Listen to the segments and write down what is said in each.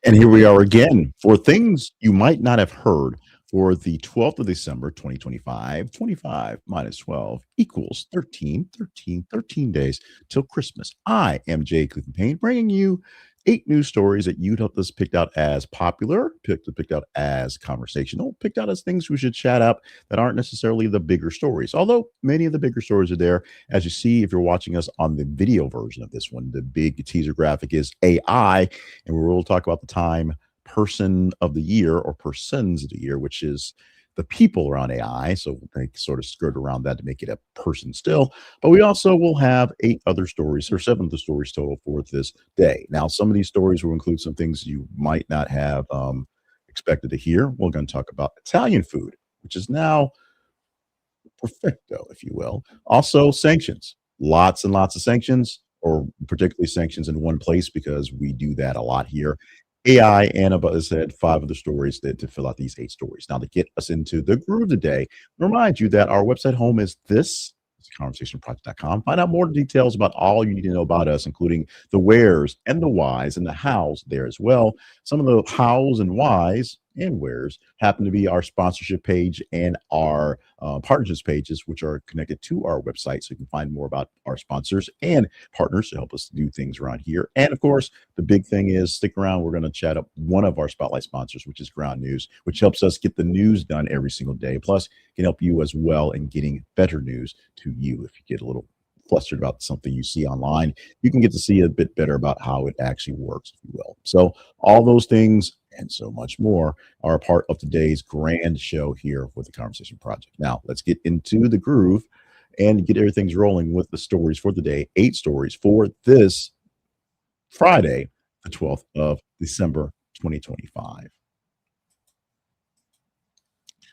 And here we are again for things you might not have heard for the 12th of December, 2025. 25 minus 12 equals 13, 13, 13 days till Christmas. I am Jay Cleveland Payne, bringing you 8 news stories that you'd helped us picked out as popular, picked out as conversational, picked out as things we should chat up that aren't necessarily the bigger stories. Although many of the bigger stories are there. As you see, if you're watching us on the video version of this one, the big teaser graphic is AI, and we'll talk about the time person of the year or persons of the year, which is the people around AI. So they sort of skirt around that to make it a person still. But we also will have 8 other stories or 7 other stories total for this day. Now, some of these stories will include some things you might not have expected to hear. We're going to talk about Italian food, which is now perfecto, if you will. Also, sanctions, lots and lots of sanctions, or particularly sanctions in one place because we do that a lot here. AI and about I said 5 other stories to fill out these 8 stories. Now, to get us into the groove today, remind you that our website home is this. Conversationproject.com. Find out more details about all you need to know about us, including the wheres and the whys and the hows there as well. Some of the hows and whys and wheres happen to be our sponsorship page and our partnerships pages, which are connected to our website. So you can find more about our sponsors and partners to help us do things around here. And of course, the big thing is stick around. We're going to chat up one of our spotlight sponsors, which is Ground News, which helps us get the news done every single day. Plus, can help you as well in getting better news to you. If you get a little flustered about something you see online, you can get to see a bit better about how it actually works, if you will. So all those things and so much more are a part of today's grand show here with the Conversation Project. Now, let's get into the groove and get everything's rolling with the stories for the day. 8 stories for this Friday, the 12th of December, 2025.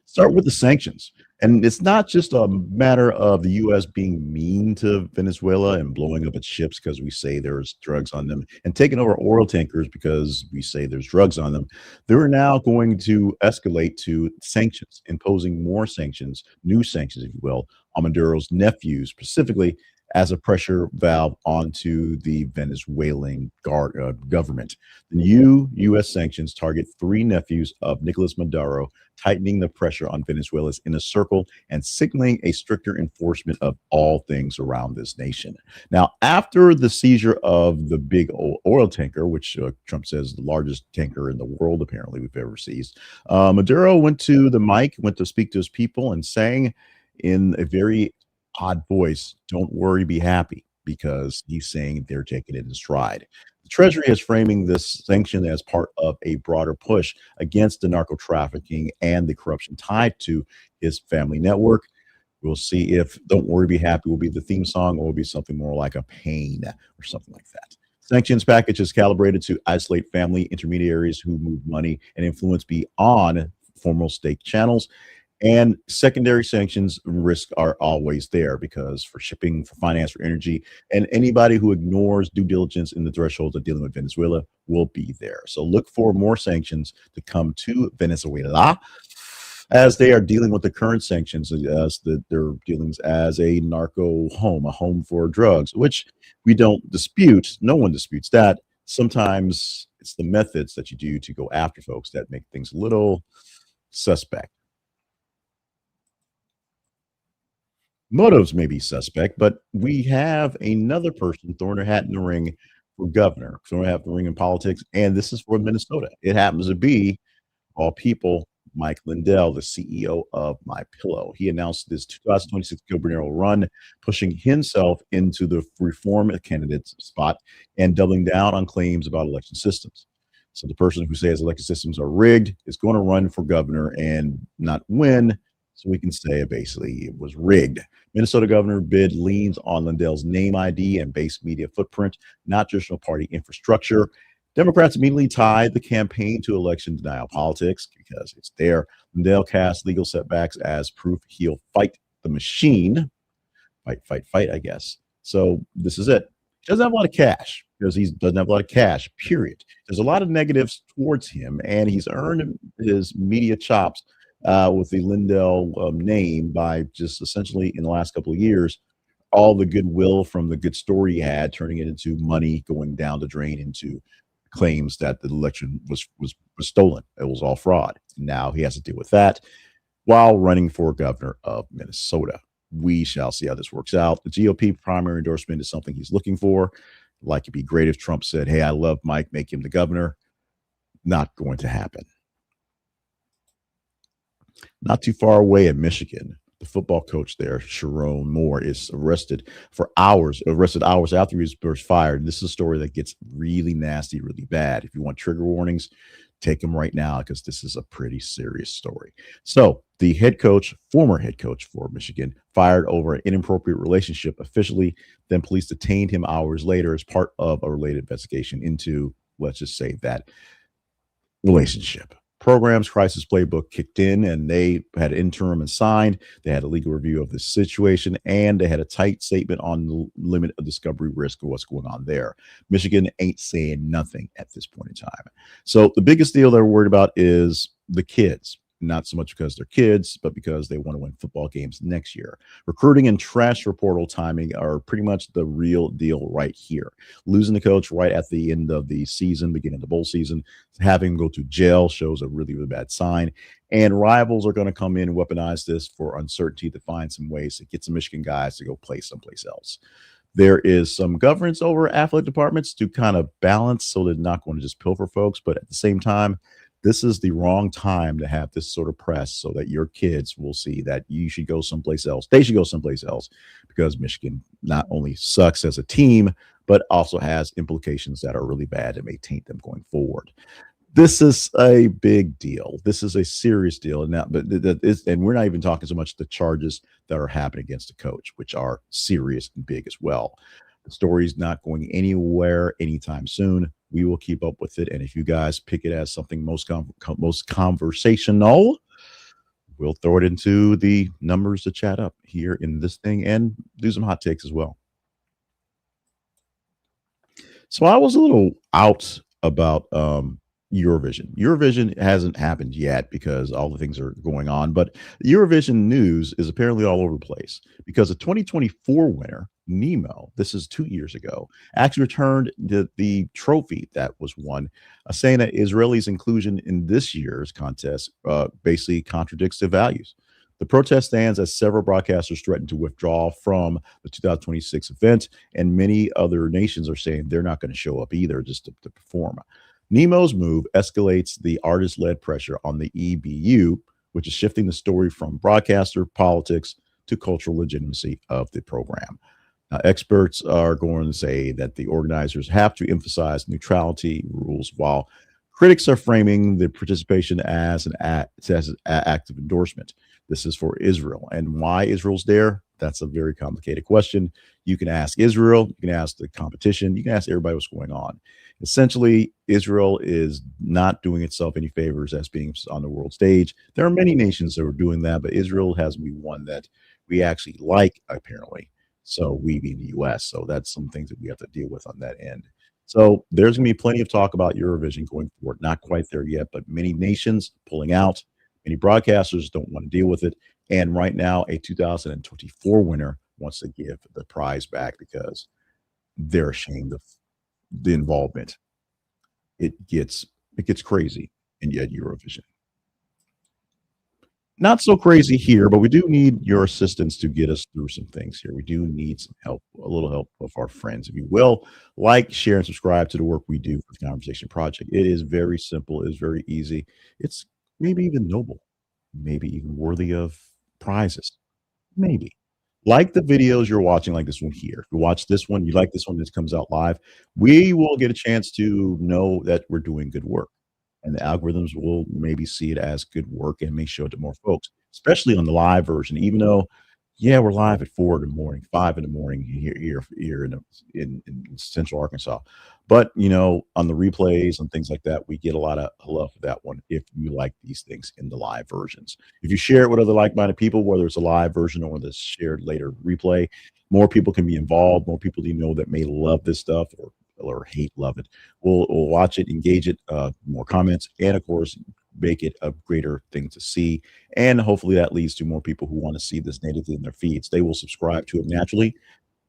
Start with the sanctions. And it's not just a matter of the U.S. being mean to Venezuela and blowing up its ships because we say there's drugs on them and taking over oil tankers because we say there's drugs on them. They're now going to escalate to sanctions, imposing more sanctions, new sanctions, if you will, on Maduro's nephews, specifically as a pressure valve onto the Venezuelan government. The new U.S. sanctions target 3 nephews of Nicolas Maduro, tightening the pressure on Venezuela's inner circle and signaling a stricter enforcement of all things around this nation. Now, after the seizure of the big oil tanker, which Trump says is the largest tanker in the world, apparently we've ever seized, Maduro went to the mic, went to speak to his people, and sang in a very odd voice, "Don't worry, be happy," because he's saying they're taking it in stride. The Treasury is framing this sanction as part of a broader push against the narco trafficking and the corruption tied to his family network. We'll see if "Don't Worry, Be Happy" will be the theme song or will be something more like a pain or something like that. Sanctions package is calibrated to isolate family intermediaries who move money and influence beyond formal state channels. And secondary sanctions risk are always there because for shipping, for finance, for energy, and anybody who ignores due diligence in the thresholds of dealing with Venezuela will be there. So look for more sanctions to come to Venezuela as they are dealing with the current sanctions as their dealings as a narco home, a home for drugs, which we don't dispute. No one disputes that. Sometimes it's the methods that you do to go after folks that make things a little suspect. Motives may be suspect, but we have another person throwing their hat in the ring for governor, throwing their hat in the ring in politics, and this is for Minnesota. It happens to be, all people, Mike Lindell, the CEO of MyPillow. He announced this 2026 gubernatorial run, pushing himself into the reform candidate spot and doubling down on claims about election systems. So the person who says election systems are rigged is going to run for governor and not win. So we can say basically it was rigged. Minnesota governor bid leans on Lindell's name ID and base media footprint, not traditional party infrastructure. Democrats immediately tied the campaign to election denial politics because it's there. Lindell cast legal setbacks as proof he'll fight the machine. Fight, fight, fight, I guess. So this is it. He doesn't have a lot of cash because he doesn't have a lot of cash, period. There's a lot of negatives towards him, and he's earned his media chops with the Lindell name by just essentially in the last couple of years, all the goodwill from the good story he had, turning it into money going down the drain into claims that the election was stolen. It was all fraud. Now he has to deal with that while running for governor of Minnesota. We shall see how this works out. The GOP primary endorsement is something he's looking for. Like it'd be great if Trump said, "Hey, I love Mike, make him the governor." Not going to happen. Not too far away in Michigan, the football coach there, Sherrone Moore, is arrested hours after he was first fired. This is a story that gets really nasty, really bad. If you want trigger warnings, take them right now because this is a pretty serious story. So, the head coach, former head coach for Michigan, fired over an inappropriate relationship officially. Then police detained him hours later as part of a related investigation into, let's just say, that relationship. Programs crisis playbook kicked in and they had interim assigned. They had a legal review of the situation and they had a tight statement on the limit of discovery risk of what's going on there. Michigan ain't saying nothing at this point in time. So the biggest deal they're worried about is the kids. Not so much because they're kids, but because they want to win football games next year. Recruiting and transfer portal timing are pretty much the real deal right here. Losing the coach right at the end of the season, beginning of the bowl season, having him go to jail shows a really, really bad sign. And rivals are going to come in and weaponize this for uncertainty to find some ways to get some Michigan guys to go play someplace else. There is some governance over athletic departments to kind of balance so they're not going to just pilfer folks. But at the same time, this is the wrong time to have this sort of press so that your kids will see that you should go someplace else. They should go someplace else because Michigan not only sucks as a team, but also has implications that are really bad and may taint them going forward. This is a big deal. This is a serious deal, and and we're not even talking so much the charges that are happening against the coach, which are serious and big as well. The story's not going anywhere anytime soon. We will keep up with it, and if you guys pick it as something most conversational, we'll throw it into the numbers to chat up here in this thing and do some hot takes as well. So I was a little out about Eurovision. Eurovision hasn't happened yet because all the things are going on, but Eurovision news is apparently all over the place because the 2024 winner, Nemo, this is 2 years ago, actually returned the trophy that was won, saying that Israelis' inclusion in this year's contest basically contradicts their values. The protest stands as several broadcasters threaten to withdraw from the 2026 event, and many other nations are saying they're not going to show up either just to perform. Nemo's move escalates the artist led pressure on the EBU, which is shifting the story from broadcaster politics to cultural legitimacy of the program. Now, experts are going to say that the organizers have to emphasize neutrality rules, while critics are framing the participation as an act of endorsement. This is for Israel. And why Israel's there? That's a very complicated question. You can ask Israel, you can ask the competition, you can ask everybody what's going on. Essentially, Israel is not doing itself any favors as being on the world stage. There are many nations that are doing that, but Israel has to be one that we actually like, apparently. So we being the US. So that's some things that we have to deal with on that end. So there's going to be plenty of talk about Eurovision going forward. Not quite there yet, but many nations pulling out. Many broadcasters don't want to deal with it. And right now, a 2024 winner wants to give the prize back because they're ashamed of the involvement. It gets it gets crazy in yet Eurovision. Not so crazy here, but we do need your assistance to get us through some things here. We do need some help, a little help of our friends, if you will. Like, share, and subscribe to the work we do for the Conversation Project. It is very simple, it is very easy. It's maybe even noble, maybe even worthy of prizes. Maybe. Like the videos you're watching, like this one here. If you watch this one, you like this one, this comes out live, we will get a chance to know that we're doing good work. And the algorithms will maybe see it as good work and may show it to more folks, especially on the live version. Even though, yeah, we're live at 4 in the morning, 5 in the morning here in Central Arkansas. But on the replays and things like that, we get a lot of love for that one if you like these things in the live versions. If you share it with other like-minded people, whether it's a live version or the shared later replay, more people can be involved, more people that may love this stuff or hate love it. We'll watch it, engage it, more comments, and of course, make it a greater thing to see. And hopefully that leads to more people who want to see this natively in their feeds. They will subscribe to it naturally.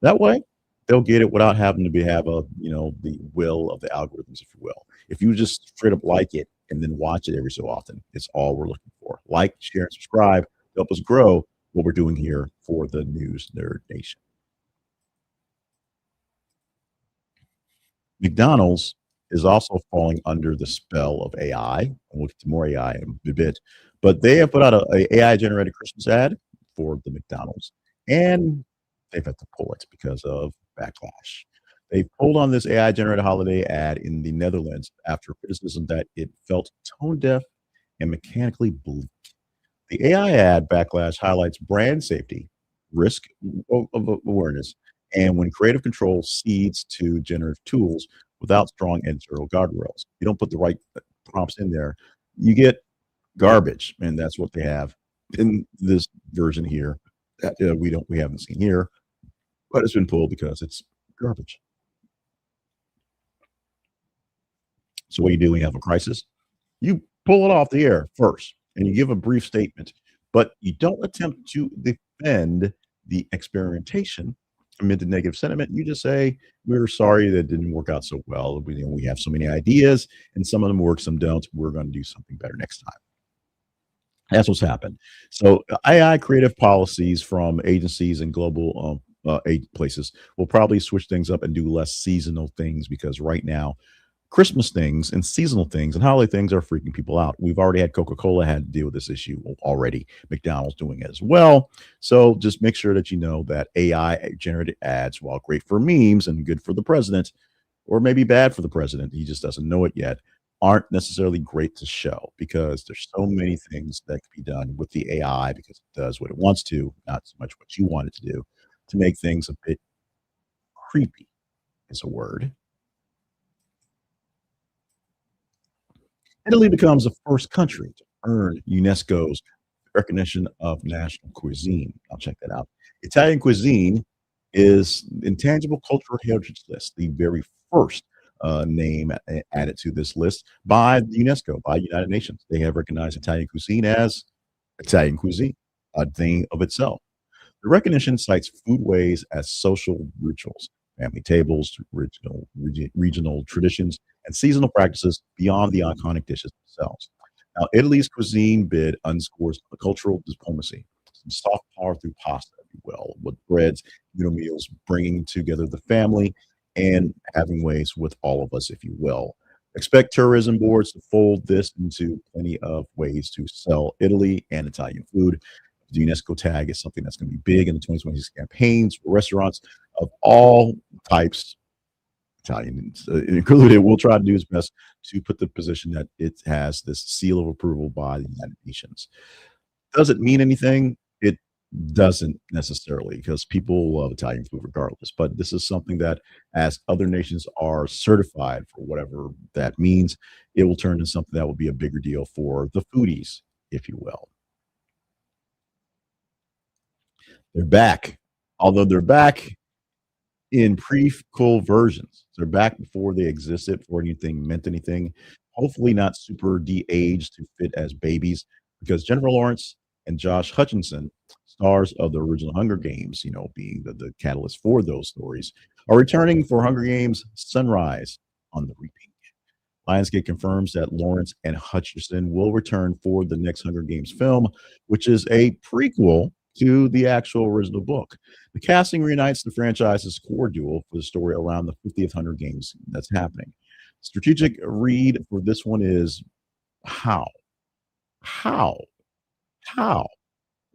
That way, they'll get it without having to be have a the will of the algorithms, if you will. If you just straight up like it and then watch it every so often, it's all we're looking for. Like, share, and subscribe. Help us grow what we're doing here for the News Nerd Nation. McDonald's is also falling under the spell of AI, and we'll get to more AI in a bit, but they have put out a AI-generated Christmas ad for the McDonald's, and they've had to pull it because of backlash. They pulled on this AI-generated holiday ad in the Netherlands after criticism that it felt tone deaf and mechanically bleak. The AI ad backlash highlights brand safety, risk of awareness, and when creative control cedes to generative tools without strong editorial guardrails. You don't put the right prompts in there, you get garbage, and that's what they have in this version here that we haven't seen here, but it's been pulled because it's garbage. So what you do when you have a crisis? You pull it off the air first, and you give a brief statement, but you don't attempt to defend the experimentation amid the negative sentiment. You just say, "We're sorry that didn't work out so well. We have so many ideas, and some of them work, some don't. We're going to do something better next time." That's what's happened. So AI creative policies from agencies and global places will probably switch things up and do less seasonal things because right now Christmas things and seasonal things and holiday things are freaking people out. We've already had Coca-Cola had to deal with this issue already. McDonald's doing it as well. So just make sure that you know that AI generated ads, while great for memes and good for the president, or maybe bad for the president, he just doesn't know it yet, aren't necessarily great to show because there's so many things that can be done with the AI because it does what it wants to, not so much what you want it to do, to make things a bit creepy is a word. Italy becomes the first country to earn UNESCO's recognition of national cuisine. I'll check that out. Italian cuisine is intangible cultural heritage list, the very first name added to this list by the UNESCO, by United Nations. They have recognized Italian cuisine as Italian cuisine, a thing of itself. The recognition cites foodways as social rituals, family tables, regional traditions, and seasonal practices beyond the iconic dishes themselves. Now, Italy's cuisine bid underscores cultural diplomacy, some soft power through pasta, if you will, with breads, meals, bringing together the family and having ways with all of us, if you will. Expect tourism boards to fold this into plenty of ways to sell Italy and Italian food. The UNESCO tag is something that's going to be big in the 2026 campaigns. Restaurants of all types, Italians included, will try to do its best to put the position that it has this seal of approval by the United Nations. Does it mean anything? It doesn't necessarily because people love Italian food regardless. But this is something that, as other nations are certified for whatever that means, it will turn into something that will be a bigger deal for the foodies, if you will. They're back. Although they're back in pre-cool versions. They're back before they existed, before anything meant anything. Hopefully not super de-aged to fit as babies, because Jennifer Lawrence and Josh Hutcherson, stars of the original Hunger Games, being the catalyst for those stories, are returning for Hunger Games Sunrise on the repeat. Lionsgate confirms that Lawrence and Hutcherson will return for the next Hunger Games film, which is a prequel to the actual original book. The casting reunites the franchise's core duo for the story around the 50th Hunger Games that's happening. Strategic read for this one is how? How? How?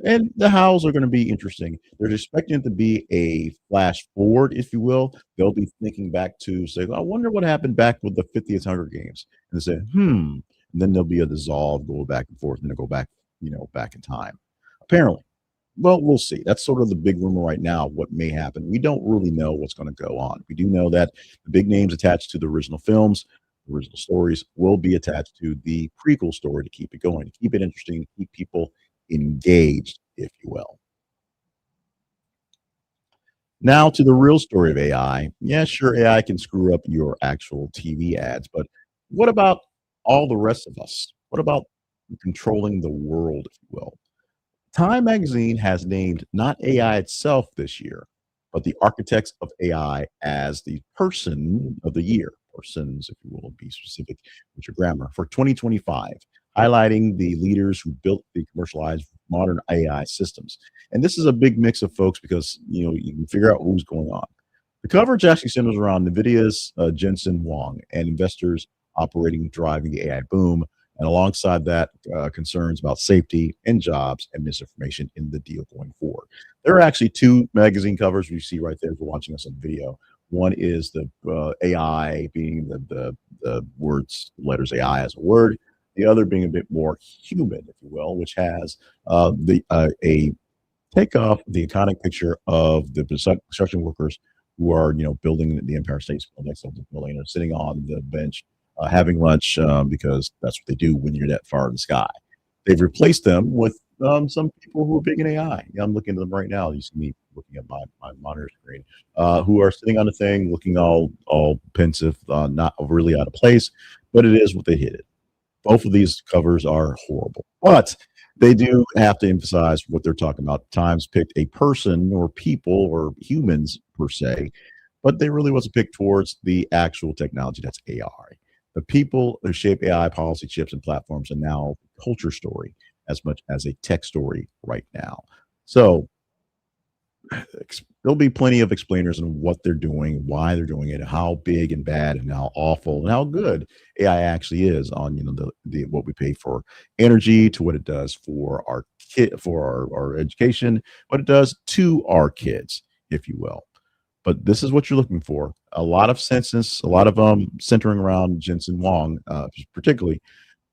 And the hows are going to be interesting. They're expecting it to be a flash forward, if you will. They'll be thinking back to say, I wonder what happened back with the 50th Hunger Games. And they say, And then there'll be a dissolve, go back and forth, and they'll go back, back in time. Apparently. Well, we'll see. That's sort of the big rumor right now, what may happen. We don't really know what's going to go on. We do know that the big names attached to the original films, the original stories, will be attached to the prequel story to keep it going, to keep it interesting, to keep people engaged, if you will. Now to the real story of AI. Yeah, sure, AI can screw up your actual TV ads, but what about all the rest of us? What about controlling the world, if you will? Time magazine has named not AI itself this year, but the architects of AI as the person of the year, persons, if you will, be specific with your grammar, for 2025, highlighting the leaders who built the commercialized modern AI systems. And this is a big mix of folks because you can figure out who's going on. The coverage actually centers around NVIDIA's Jensen Huang and investors operating driving the AI boom, and alongside that, concerns about safety and jobs and misinformation in the deal going forward. There are actually two magazine covers you see right there if you're watching us on video. One is the AI being the words, letters AI as a word. The other being a bit more human, if you will, which has the a take off the iconic picture of the construction workers who are, building the Empire State Building, next to the building, and sitting on the bench, having lunch, because that's what they do when you're that far in the sky. They've replaced them with some people who are big in AI. Yeah, I'm looking at them right now. You see me looking at my monitor screen, who are sitting on the thing, looking all pensive, not really out of place, but it is what they hit it. Both of these covers are horrible, but they do have to emphasize what they're talking about. Times picked a person or people or humans per se, but they really wasn't picked towards the actual technology that's AI. The people who shape AI policy chips and platforms are now a culture story as much as a tech story right now. So there'll be plenty of explainers on what they're doing, why they're doing it, how big and bad and how awful and how good AI actually is on the what we pay for energy, to what it does for our kid, for our education, what it does to our kids, if you will. But this is what you're looking for. A lot of census, a lot of centering around Jensen Wong, particularly,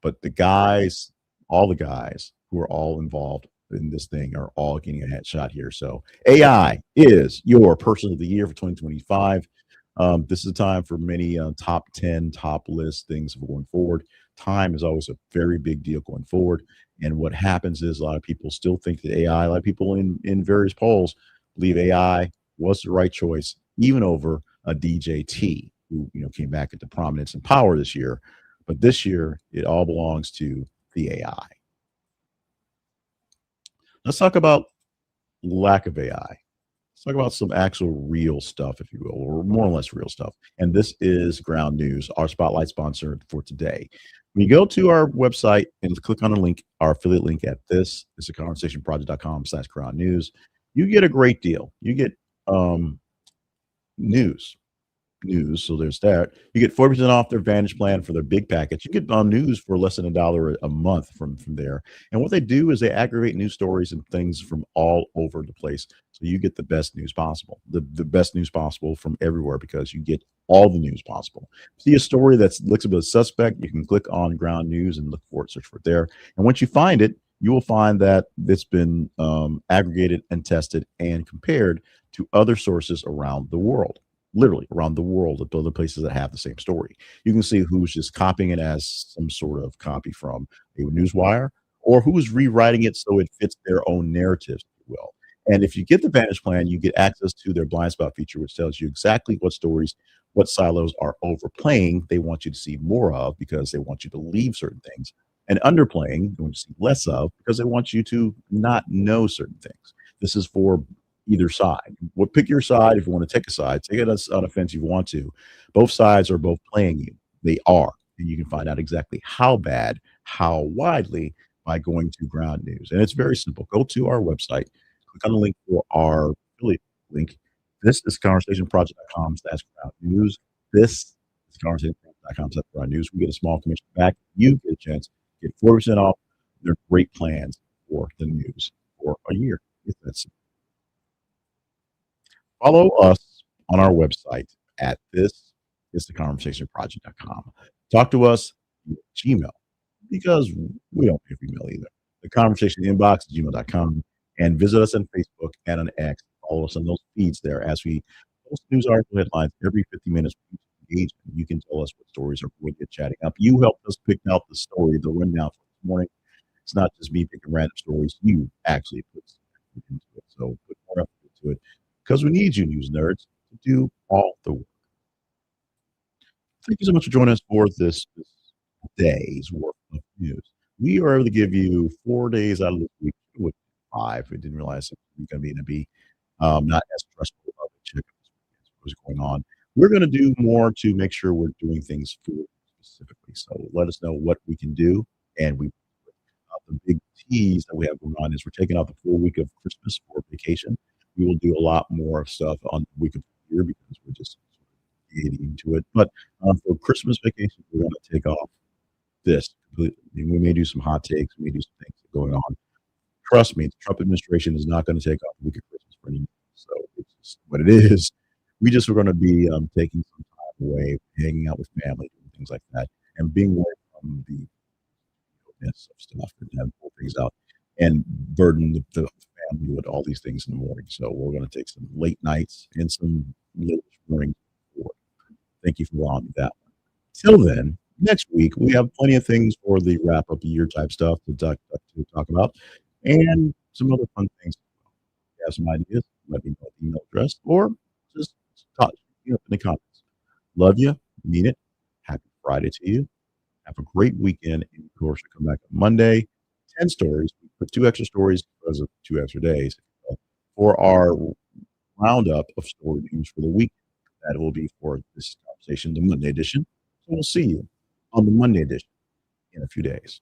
but the guys, all the guys who are all involved in this thing are all getting a headshot here. So AI is your person of the year for 2025. This is a time for many top 10, top list things going forward. Time is always a very big deal going forward. And what happens is a lot of people still think that AI, a lot of people in various polls believe AI was the right choice, even over a DJT, who came back into prominence and power this year. But this year, it all belongs to the AI. Let's talk about lack of AI. Let's talk about some actual real stuff, if you will, or more or less real stuff. And this is Ground News, our spotlight sponsor for today. When you go to our website and click on the link, our affiliate link at this is theconversationproject.com/ground news, you get a great deal. You get news news. So there's that. You get 40% off their Vantage plan for their big package. You get news for less than $1 a month from there. And what they do is they aggregate news stories and things from all over the place. So you get the best news possible, the best news possible from everywhere, because you get all the news possible. See a story that looks a bit suspect, you can click on Ground News and look for it, search for it there. And once you find it, you will find that it's been aggregated and tested and compared to other sources around the world, literally around the world, at other places that have the same story. You can see who's just copying it as some sort of copy from a newswire, or who's rewriting it so it fits their own narratives, if you will. And if you get the Vantage plan, you get access to their blind spot feature, which tells you exactly what stories, what silos are overplaying, they want you to see more of because they want you to leave certain things, and underplaying, they want you to see less of because they want you to not know certain things. This is for either side. Well, pick your side if you want to take a side. Take it on offense if you want to. Both sides are both playing you. They are. And you can find out exactly how bad, how widely, by going to Ground News. And it's very simple. Go to our website, click on the link for our affiliate link. This is conversationproject.com/ground news. This is conversationproject.com/ground news. We get a small commission back. You get a chance to get 40% off their great plans for the news for a year. If that's Follow us on our website at this is the conversationproject.com. Talk to us via Gmail, because we don't pay for email either. The conversation inbox at gmail.com, and visit us on Facebook and on X. Follow us on those feeds there as we post news article headlines every 50 minutes. You can tell us what stories are worth chatting up. You helped us pick out the story, the rundown for this morning. It's not just me picking random stories. You actually put some into it. So put more effort into it, because we need you, news nerds, to do all the work. Thank you so much for joining us for this day's worth of news. We are able to give you 4 days out of the week, with 5. We didn't realize it was going to be not as stressful of what's going on. We're gonna do more to make sure we're doing things for specifically. So let us know what we can do, and we the big tease that we have going on is we're taking out the full week of Christmas for vacation. We will do a lot more stuff on the week of the year because we're just getting into it. But for Christmas vacation, we're going to take off this completely. I mean, we may do some hot takes, we may do some things going on. Trust me, the Trump administration is not going to take off the week of Christmas for any. So it's just what it is. We just are going to be taking some time away, hanging out with family, doing things like that, and being away from the of stuff and pull things out and burden the family with all these things in the morning. So we're going to take some late nights and some late mornings. Thank you for allowing me that one. Till then, next week we have plenty of things for the wrap up year type stuff to talk about, and some other fun things. If you have some ideas, let me know the email address or just talk in the comments. Love you, mean it. Happy Friday to you. Have a great weekend. And of course, we come back on Monday. 10 stories. We put 2 extra stories because of 2 extra days for our roundup of story news for the week. That will be for this conversation, the Monday edition. So we'll see you on the Monday edition in a few days.